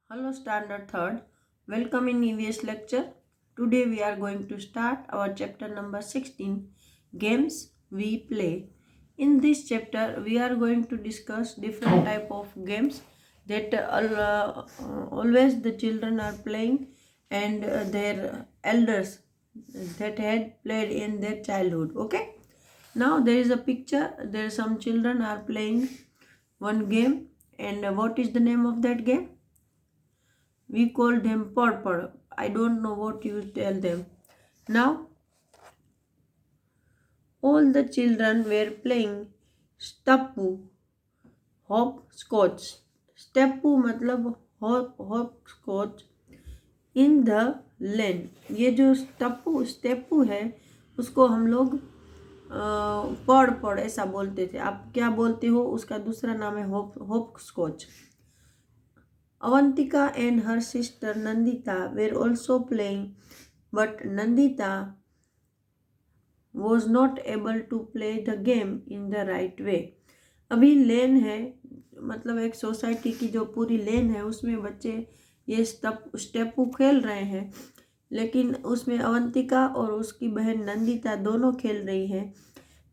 Hello Standard 3rd. Welcome in EVS lecture. Today we are going to start our chapter number 16, Games We Play. In this chapter we are going to discuss different type of games that always the children are playing and their elders that had played in their childhood. Okay. Now there is a picture. There some children are playing one game, and what is the name of that game? We call them purple. I don't know what you tell them. Now, all the children were playing steppu, hopscotch. Steppu मतलब hopscotch in the lane. ये जो स्टेपू है उसको हम लोग पड़ ऐसा बोलते थे. आप क्या बोलते हो? उसका दूसरा नाम है hopscotch. Avantika and her sister Nandita were also playing, but Nandita was not able to play the game in the right way. अभी लेन है, मतलब एक सोसाइटी की जो पूरी लेन है उसमें बच्चे ये स्टेपू खेल रहे हैं, लेकिन उसमें अवंतिका और उसकी बहन नंदिता दोनों खेल रही हैं.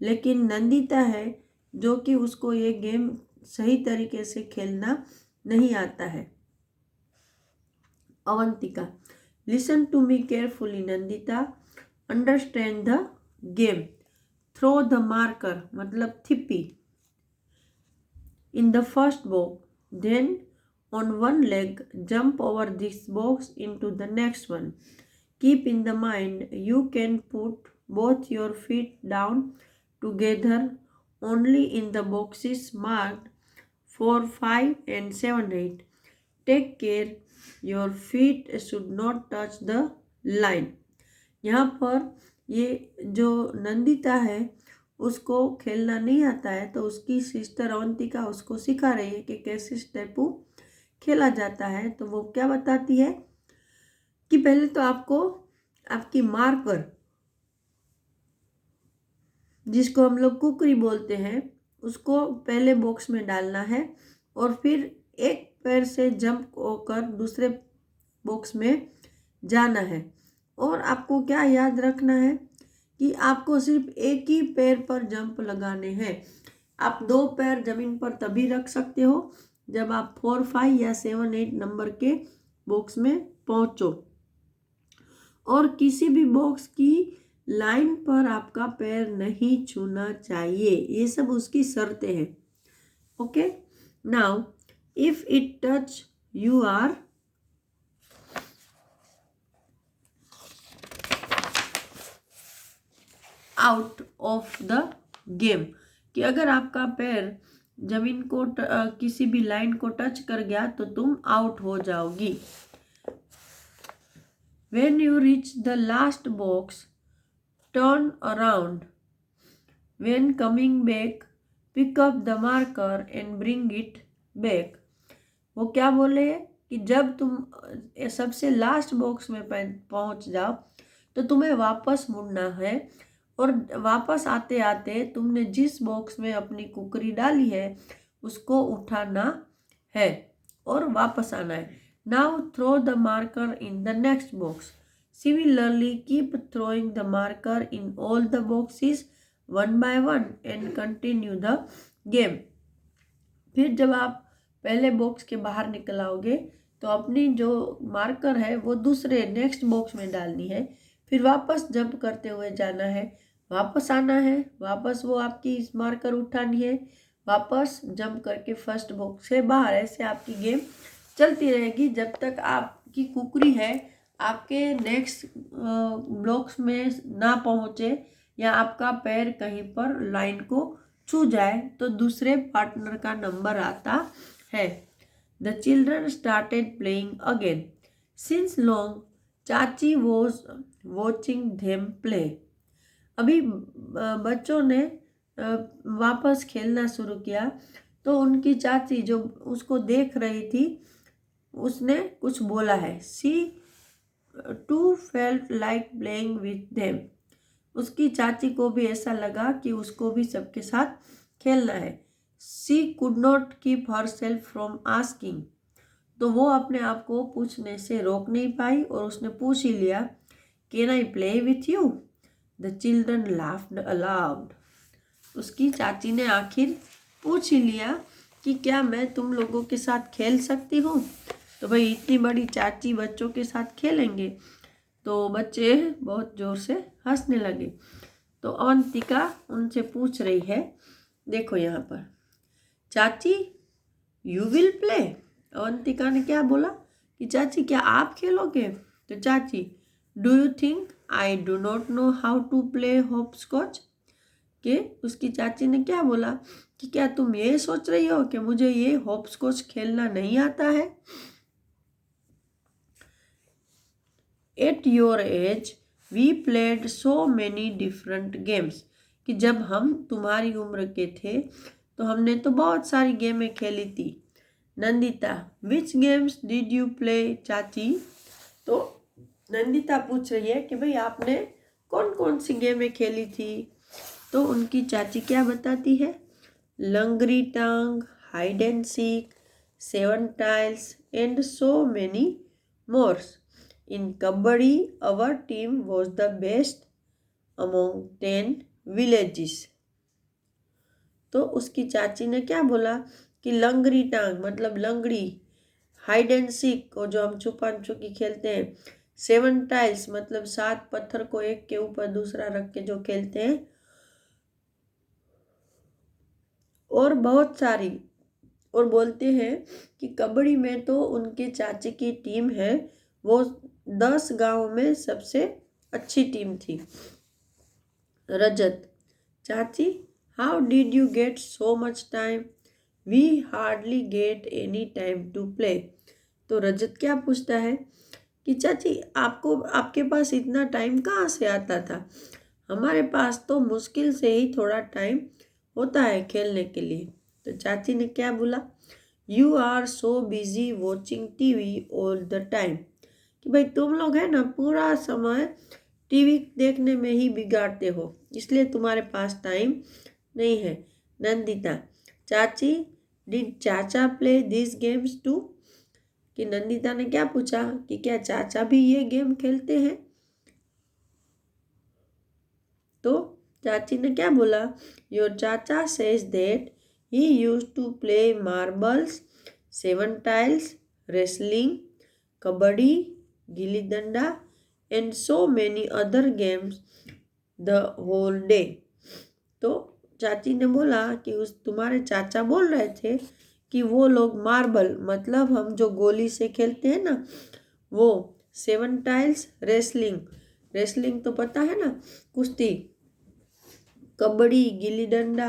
लेकिन नंदिता है जो कि उसको ये गेम सही तरीके से खेलना नहीं आता है. Avantika, listen to me carefully Nandita, understand the game. Throw the marker मतलब थिप्पी in the first box, then on one leg jump over this box into the next one. Keep in the mind you can put both your feet down together only in the boxes marked 4, 5 and 7, 8. Take care your feet should not touch the line. यहाँ पर ये जो नंदिता है उसको खेलना नहीं आता है, तो उसकी सिस्टर अवंतिका उसको सिखा रही है कि कैसे स्टेपू खेला जाता है. तो वो क्या बताती है कि पहले तो आपको आपकी मार्कर, जिसको हम लोग कुकरी बोलते हैं, उसको पहले बॉक्स में डालना है और फिर एक पैर से जंप होकर दूसरे बॉक्स में जाना है. और आपको क्या याद रखना है कि आपको सिर्फ एक ही पैर पर जंप लगाने हैं. आप 2 पैर जमीन पर तभी रख सकते हो जब आप 4, 5 या 7, 8 नंबर के बॉक्स में पहुंचो, और किसी भी बॉक्स की लाइन पर आपका पैर नहीं छूना चाहिए. ये सब उसकी शर्तें हैं. Okay. Now if it touch you are out of the game, कि अगर आपका पैर जमीन को किसी भी लाइन को टच कर गया तो तुम आउट हो जाओगी. When you reach the last box, turn around. When coming back, pick up the marker and bring it back. वो क्या बोले कि जब तुम सबसे लास्ट बॉक्स में पहुंच जाओ तो तुम्हें वापस मुड़ना है, और वापस आते आते तुमने जिस बॉक्स में अपनी कुकरी डाली है उसको उठाना है और वापस आना है. Now throw the marker in the next box. Similarly keep throwing the marker in all the boxes one by one and continue the game. फिर जब आप पहले बॉक्स के बाहर निकल आओगे तो अपनी जो मार्कर है वो दूसरे नेक्स्ट बॉक्स में डालनी है, फिर वापस जंप करते हुए जाना है, वापस आना है, वापस वो आपकी इस मार्कर उठानी है, वापस जंप करके फर्स्ट बॉक्स से बाहर. ऐसे आपकी गेम चलती रहेगी जब तक आपकी कुकरी है आपके नेक्स्ट ब्लॉक्स में ना पहुँचे या आपका पैर कहीं पर लाइन को छू जाए तो दूसरे पार्टनर का नंबर आता है. The children started playing again. Since long चाची वॉज वॉचिंग देम प्ले. अभी बच्चों ने वापस खेलना शुरू किया तो उनकी चाची जो उसको देख रही थी उसने कुछ बोला है. She too felt like playing with them. उसकी चाची को भी ऐसा लगा कि उसको भी सबके साथ खेलना है. She could not keep her self from asking. तो वो अपने आप को पूछने से रोक नहीं पाई और उसने पूछ ही लिया, can I play with you? The children laughed allowed. उसकी चाची ने आखिर पूछ ही लिया कि क्या मैं तुम लोगों के साथ खेल सकती हूँ। तो भाई इतनी बड़ी चाची बच्चों के साथ खेलेंगे, तो बच्चे बहुत ज़ोर से हंसने लगे। तो अवंतिका उनसे पूछ रही है, देखो यहाँ पर, चाची यू विल प्ले। अवंतिका ने क्या बोला कि चाची क्या आप खेलोगे? तो चाची, do you think I do not know how to play hopscotch? कि उसकी चाची ने क्या बोला कि क्या तुम ये सोच रही हो कि मुझे ये हॉप स्कॉच खेलना नहीं आता है? At your age we played so many different games. कि जब हम तुम्हारी उम्र के थे तो हमने तो बहुत सारी गेमें खेली थी। नंदिता, विच गेम्स डिड यू प्ले चाची? तो नंदिता पूछ रही है कि भाई आपने कौन कौन सी गेमें खेली थी? तो उनकी चाची क्या बताती है, लंगरी टांग, hide and seek, 7 tiles and so many mores. In kabaddi our team was the best among 10 villages। तो उसकी चाची ने क्या बोला कि लंगरी टांग मतलब लंगड़ी, हाइड एंड सीक को जो हम छुपन छुपी खेलते हैं, 7 टाइल्स मतलब 7 पत्थर को एक के ऊपर दूसरा रख के जो खेलते हैं, और बहुत सारी, और बोलते हैं कि कबड्डी में तो उनके चाचे की टीम है वो 10 गांव में सबसे अच्छी टीम थी। रजत, चाची how did you get so much time? We hardly get any time to play. तो रजत क्या पूछता है कि चाची आपको आपके पास इतना टाइम कहाँ से आता था? हमारे पास तो मुश्किल से ही थोड़ा टाइम होता है खेलने के लिए। तो चाची ने क्या बोला, you are so busy watching TV all the time. कि भाई तुम लोग है ना पूरा समय टीवी देखने में ही बिगाड़ते हो, इसलिए तुम्हारे पास टाइम नहीं है। नंदिता, चाची डिड चाचा प्ले दिस गेम्स टू? कि नंदिता ने क्या पूछा कि क्या चाचा भी ये गेम खेलते हैं? तो चाची ने क्या बोला, योर चाचा says that he use to play marbles, 7 tiles, wrestling, kabaddi, gilli danda and so many other games the whole day. तो चाची ने बोला कि उस तुम्हारे चाचा बोल रहे थे कि वो लोग मार्बल मतलब हम जो गोली से खेलते हैं ना वो, 7 टाइल्स, रेसलिंग, रेसलिंग तो पता है ना, कुश्ती, कबड्डी, गिल्ली डंडा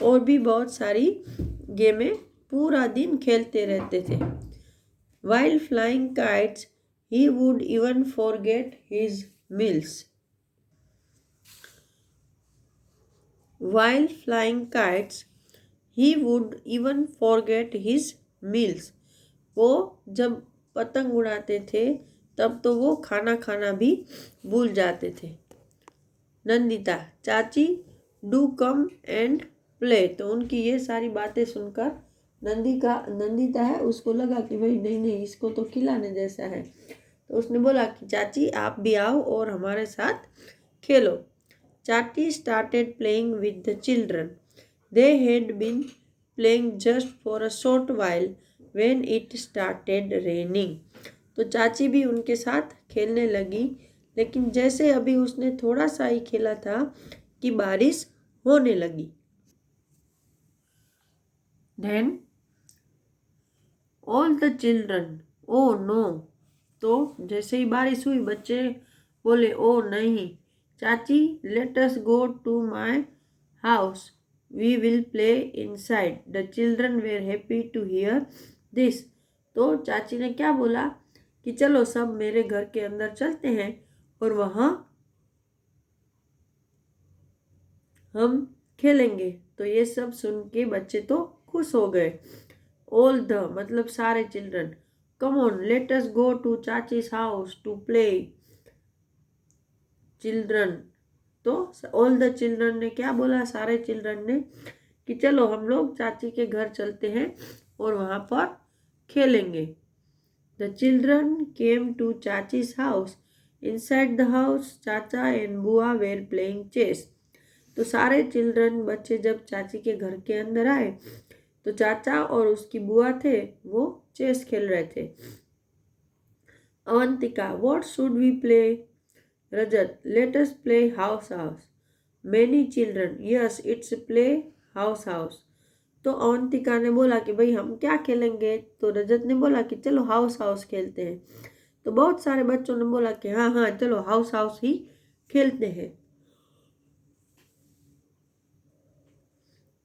और भी बहुत सारी गेमें पूरा दिन खेलते रहते थे। While flying kites, he would even forget his meals. While flying kites, he would even forget his meals. वो जब पतंग उड़ाते थे तब तो वो खाना खाना भी भूल जाते थे। नंदिता, चाची डू कम एंड प्ले। तो उनकी ये सारी बातें सुनकर नंदिता है उसको लगा कि भाई नहीं नहीं इसको तो खिलाने जैसा है, तो उसने बोला कि चाची आप भी आओ और हमारे साथ खेलो। चाची started playing with the children. They had been playing just for a short while when it started raining. तो चाची भी उनके साथ खेलने लगी, लेकिन जैसे अभी उसने थोड़ा सा ही खेला था कि बारिश होने लगी। Then all the children, oh no। तो जैसे ही बारिश हुई बच्चे बोले ओ नहीं, चाची let us go to my house, we will play inside. The children were happy to hear this. तो चाची ने क्या बोला कि चलो सब मेरे घर के अंदर चलते हैं और वहाँ हम खेलेंगे। तो ये सब सुन के बच्चे तो खुश हो गए। ऑल द मतलब सारे children, come on let us go to चाचीज हाउस टू प्ले। चिल्ड्रन, तो ऑल द चिल्ड्रन ने क्या बोला, सारे चिल्ड्रन ने कि चलो हम लोग चाची के घर चलते हैं और वहाँ पर खेलेंगे। The children came to Chachi's house. Inside the house, Chacha and Bua were playing chess. तो सारे चिल्ड्रन बच्चे जब चाची के घर के अंदर आए तो चाचा और उसकी बुआ थे वो चेस खेल रहे थे. Avantika, what should we play? Rajat, let us play house house. Many children, yes, it's play house house. तो अवंतिका ने बोला कि भाई हम क्या खेलेंगे. तो रजत ने बोला कि चलो हाउस हाउस खेलते हैं. तो बहुत सारे बच्चों ने बोला कि हाँ हाँ चलो हाउस हाउस ही खेलते हैं.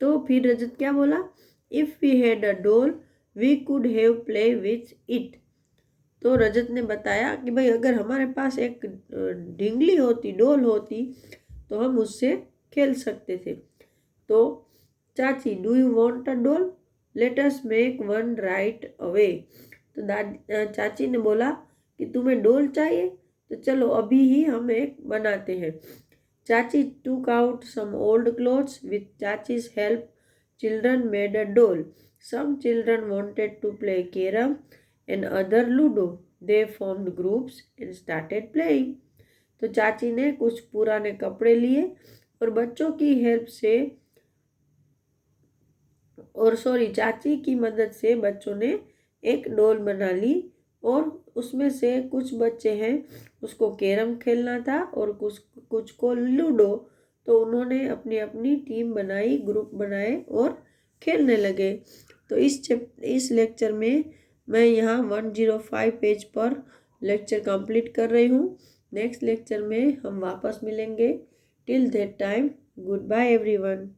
तो फिर रजत क्या बोला, if we had a doll we could have play with it. तो रजत ने बताया कि भाई अगर हमारे पास एक ढिंगली होती, डोल होती, तो हम उससे खेल सकते थे. तो चाची, डू यू वॉन्ट अ डोल? Let us make one right away. तो चाची ने बोला कि तुम्हें डोल चाहिए तो चलो अभी ही हम एक बनाते हैं. चाची took out some old clothes. With Chachi's help, children made a doll. Some children wanted to play carom and other ludo. They formed groups and started playing. तो चाची ने कुछ पुराने कपड़े लिए और बच्चों की हेल्प से चाची की मदद से बच्चों ने एक डोल बना ली और उसमें से कुछ बच्चे हैं उसको कैरम खेलना था और कुछ को लूडो. तो उन्होंने अपनी अपनी टीम बनाई, ग्रुप बनाए और खेलने लगे. तो इस लेक्चर में मैं यहाँ 105 पेज पर लेक्चर कंप्लीट कर रही हूँ. नेक्स्ट लेक्चर में हम वापस मिलेंगे. Till that time, goodbye everyone.